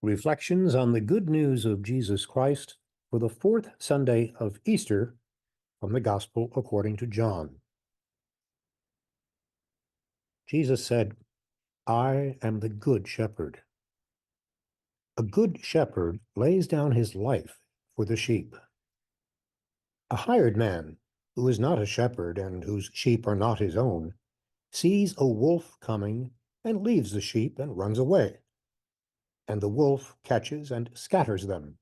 Reflections on the Good News of Jesus Christ for the fourth Sunday of Easter from the Gospel according to John. Jesus said, I am the Good Shepherd. A good shepherd lays down his life for the sheep. A hired man, who is not a shepherd and whose sheep are not his own, sees a wolf coming and leaves the sheep and runs away. And the wolf catches and scatters them.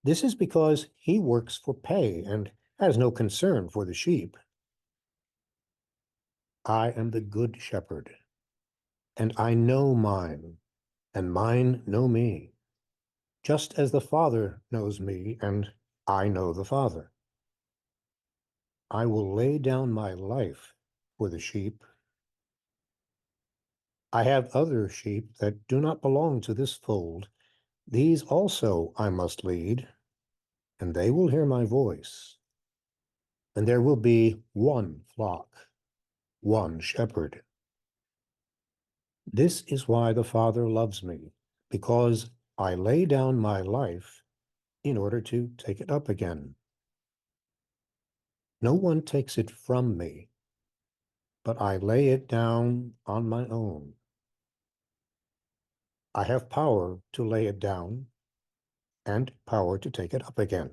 This is because he works for pay and has no concern for the sheep. I am the good shepherd, and I know mine, and mine know me, just as the Father knows me, and I know the Father. I will lay down my life for the sheep. I have other sheep that do not belong to this fold. These also I must lead, and they will hear my voice. And there will be one flock, one shepherd. This is why the Father loves me, because I lay down my life in order to take it up again. No one takes it from me, but I lay it down on my own. I have power to lay it down and power to take it up again.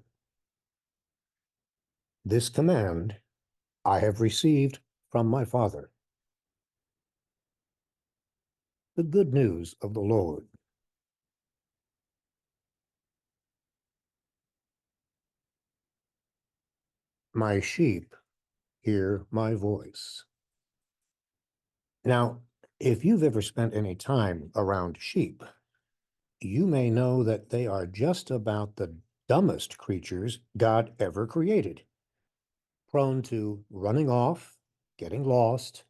This command I have received from my Father. The good news of the Lord. My sheep hear my voice. Now, if you've ever spent any time around sheep, you may know that they are just about the dumbest creatures God ever created, prone to running off, getting lost,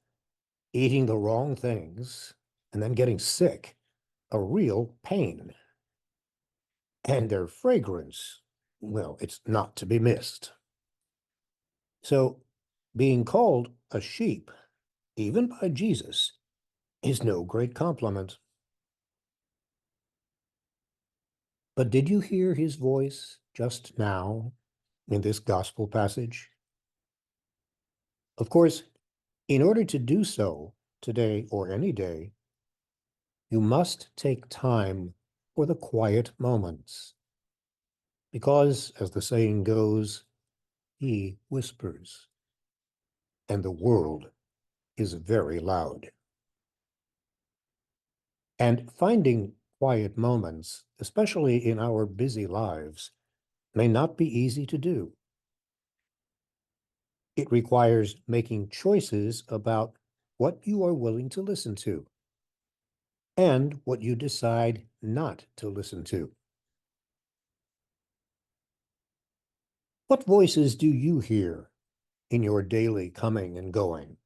eating the wrong things, and then getting sick, a real pain. And their fragrance, well, it's not to be missed. So, being called a sheep, even by Jesus, is no great compliment. But did you hear his voice just now in this gospel passage? Of course, in order to do so today or any day, you must take time for the quiet moments. Because, as the saying goes, he whispers, and the world is very loud. And finding quiet moments, especially in our busy lives, may not be easy to do. It requires making choices about what you are willing to listen to and what you decide not to listen to. What voices do you hear in your daily coming and going?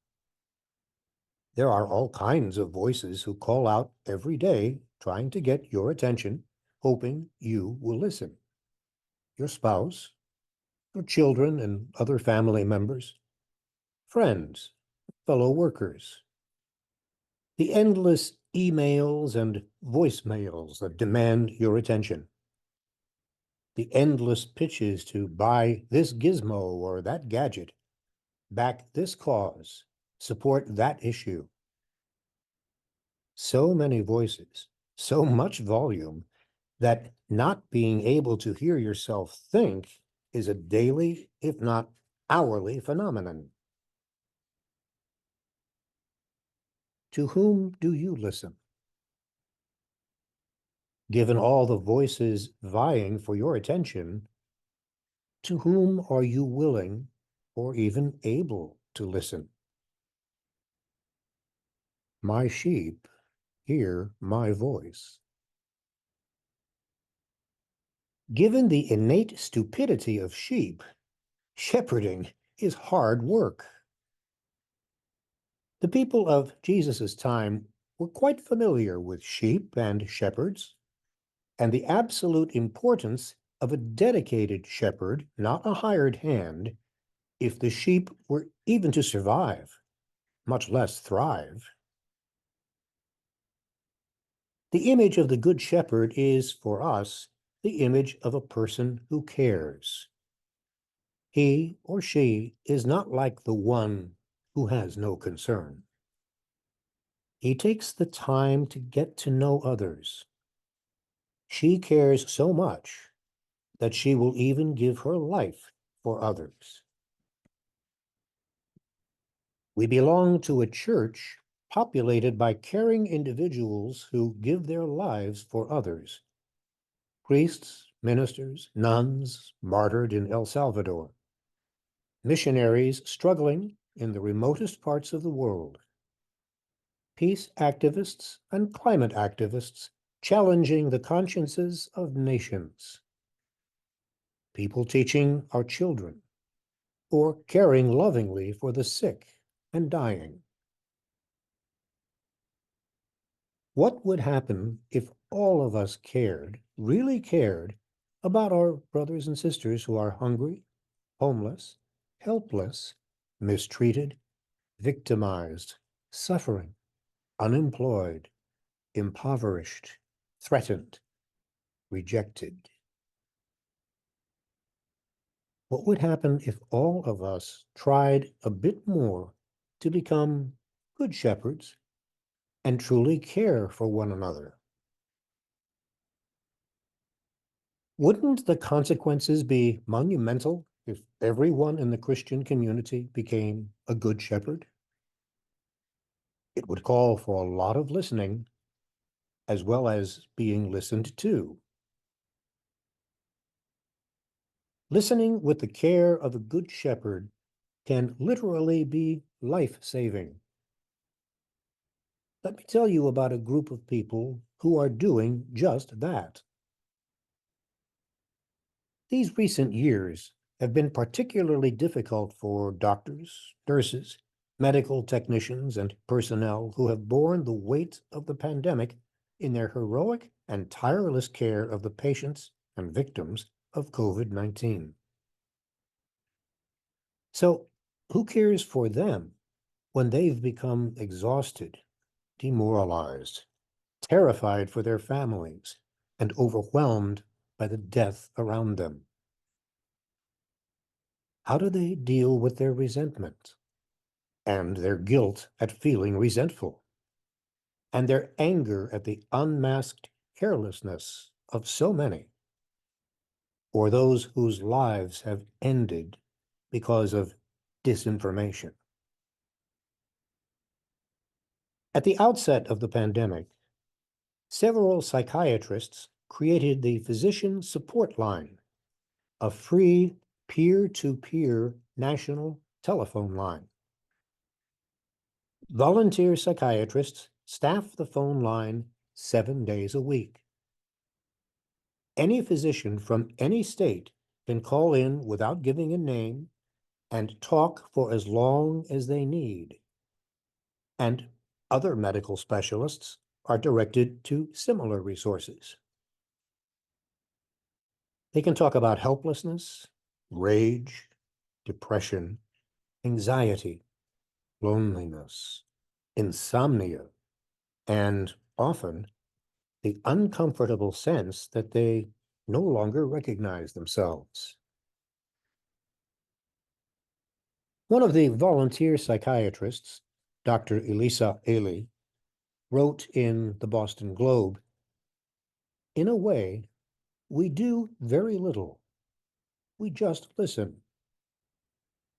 There are all kinds of voices who call out every day, trying to get your attention, hoping you will listen. Your spouse, your children and other family members, friends, fellow workers. The endless emails and voicemails that demand your attention. The endless pitches to buy this gizmo or that gadget, back this cause, support that issue. So many voices, so much volume, that not being able to hear yourself think is a daily, if not hourly, phenomenon. To whom do you listen? Given all the voices vying for your attention, to whom are you willing or even able to listen? My sheep hear my voice. Given the innate stupidity of sheep, shepherding is hard work. The people of Jesus' time were quite familiar with sheep and shepherds, and the absolute importance of a dedicated shepherd, not a hired hand, if the sheep were even to survive, much less thrive. The image of the Good Shepherd is, for us, the image of a person who cares. He or she is not like the one who has no concern. He takes the time to get to know others. She cares so much that she will even give her life for others. We belong to a church populated by caring individuals who give their lives for others. Priests, ministers, nuns martyred in El Salvador, missionaries struggling in the remotest parts of the world, peace activists and climate activists challenging the consciences of nations, people teaching our children, or caring lovingly for the sick and dying. What would happen if all of us cared, really cared, about our brothers and sisters who are hungry, homeless, helpless, mistreated, victimized, suffering, unemployed, impoverished, threatened, rejected? What would happen if all of us tried a bit more to become good shepherds and truly care for one another? Wouldn't the consequences be monumental if everyone in the Christian community became a good shepherd? It would call for a lot of listening as well as being listened to. Listening with the care of a good shepherd can literally be life-saving. Let me tell you about a group of people who are doing just that. These recent years have been particularly difficult for doctors, nurses, medical technicians, and personnel who have borne the weight of the pandemic in their heroic and tireless care of the patients and victims of COVID-19. So, who cares for them when they've become exhausted, demoralized, terrified for their families, and overwhelmed by the death around them? How do they deal with their resentment and their guilt at feeling resentful and their anger at the unmasked carelessness of so many, or those whose lives have ended because of disinformation? At the outset of the pandemic, several psychiatrists created the Physician Support Line, a free peer-to-peer national telephone line. Volunteer psychiatrists staff the phone line 7 days a week. Any physician from any state can call in without giving a name and talk for as long as they need. And other medical specialists are directed to similar resources. They can talk about helplessness, rage, depression, anxiety, loneliness, insomnia, and often the uncomfortable sense that they no longer recognize themselves. One of the volunteer psychiatrists, Dr. Elisa Ailey, wrote in the Boston Globe, "In a way, we do very little. We just listen.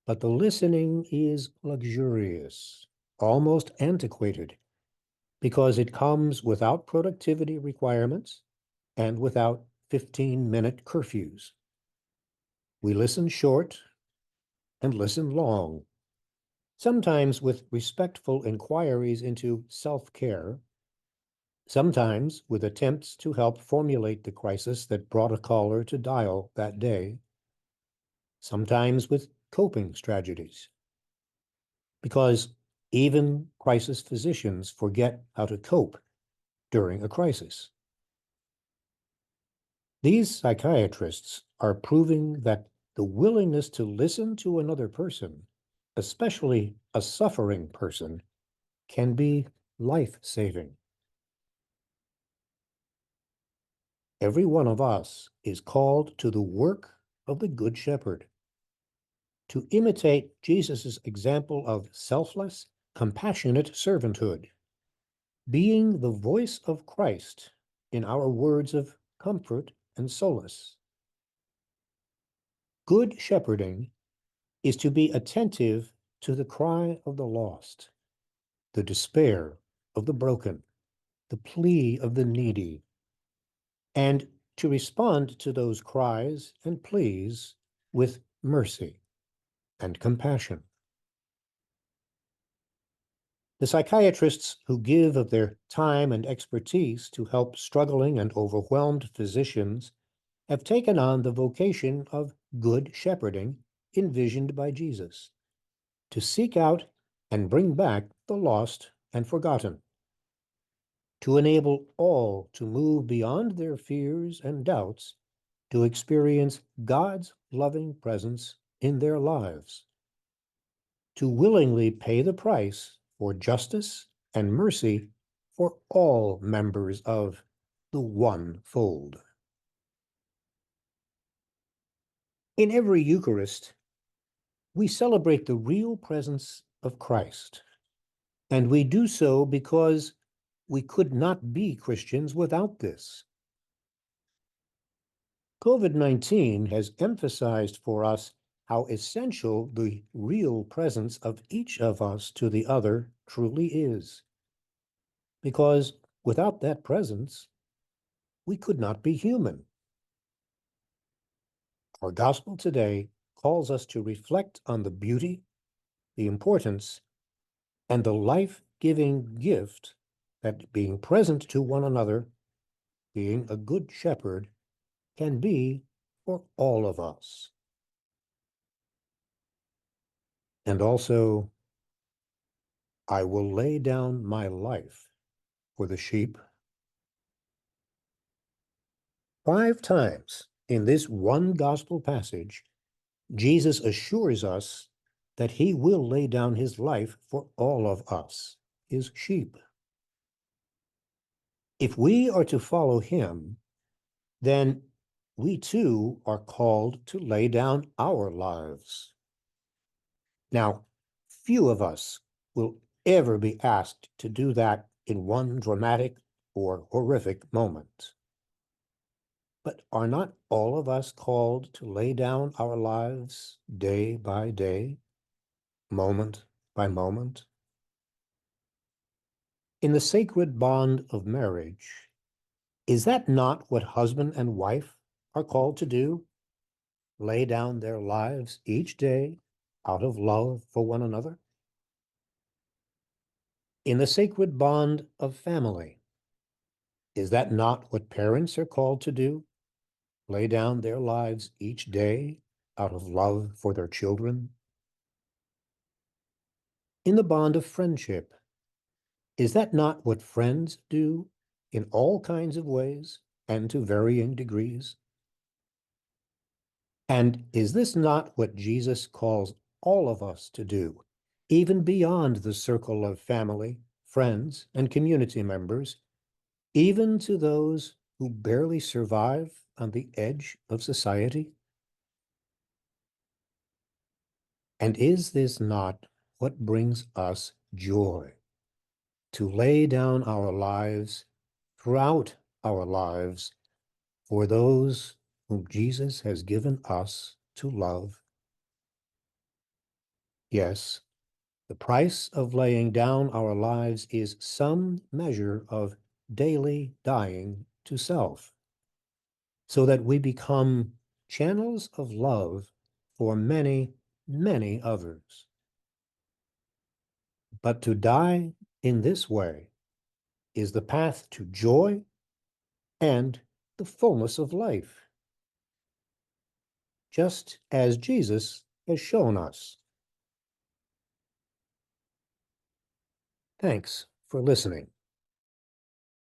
But the listening is luxurious, almost antiquated, because it comes without productivity requirements and without 15-minute curfews. We listen short and listen long, sometimes with respectful inquiries into self-care, sometimes with attempts to help formulate the crisis that brought a caller to dial that day, sometimes with coping strategies. Because even crisis physicians forget how to cope during a crisis. These psychiatrists are proving that the willingness to listen to another person, especially a suffering person, can be life-saving. every one of us is called to the work of the Good Shepherd, to imitate Jesus' example of selfless, compassionate servanthood, being the voice of Christ in our words of comfort and solace. Good shepherding is to be attentive to the cry of the lost, the despair of the broken, the plea of the needy, and to respond to those cries and pleas with mercy and compassion. The psychiatrists who give of their time and expertise to help struggling and overwhelmed physicians have taken on the vocation of good shepherding envisioned by Jesus, to seek out and bring back the lost and forgotten, to enable all to move beyond their fears and doubts to experience God's loving presence in their lives, to willingly pay the price for justice and mercy for all members of the one fold. In every Eucharist, we celebrate the real presence of Christ, and we do so because we could not be Christians without this. COVID-19 has emphasized for us how essential the real presence of each of us to the other truly is. Because without that presence, we could not be human. Our gospel today calls us to reflect on the beauty, the importance, and the life-giving gift that being present to one another, being a good shepherd, can be for all of us. And also, I will lay down my life for the sheep. 5 times in this one gospel passage, Jesus assures us that he will lay down his life for all of us, his sheep. If we are to follow him, then we too are called to lay down our lives. Now, few of us will ever be asked to do that in one dramatic or horrific moment. But are not all of us called to lay down our lives day by day, moment by moment? In the sacred bond of marriage, is that not what husband and wife are called to do? Lay down their lives each day out of love for one another? In the sacred bond of family, is that not what parents are called to do? Lay down their lives each day out of love for their children? In the bond of friendship, is that not what friends do in all kinds of ways and to varying degrees? And is this not what Jesus calls all of us to do, even beyond the circle of family, friends, and community members, even to those who barely survive on the edge of society? And is this not what brings us joy? To lay down our lives throughout our lives for those whom Jesus has given us to love? Yes, the price of laying down our lives is some measure of daily dying to self, so that we become channels of love for many, many others. But to die in this way is the path to joy and the fullness of life, just as Jesus has shown us. Thanks for listening.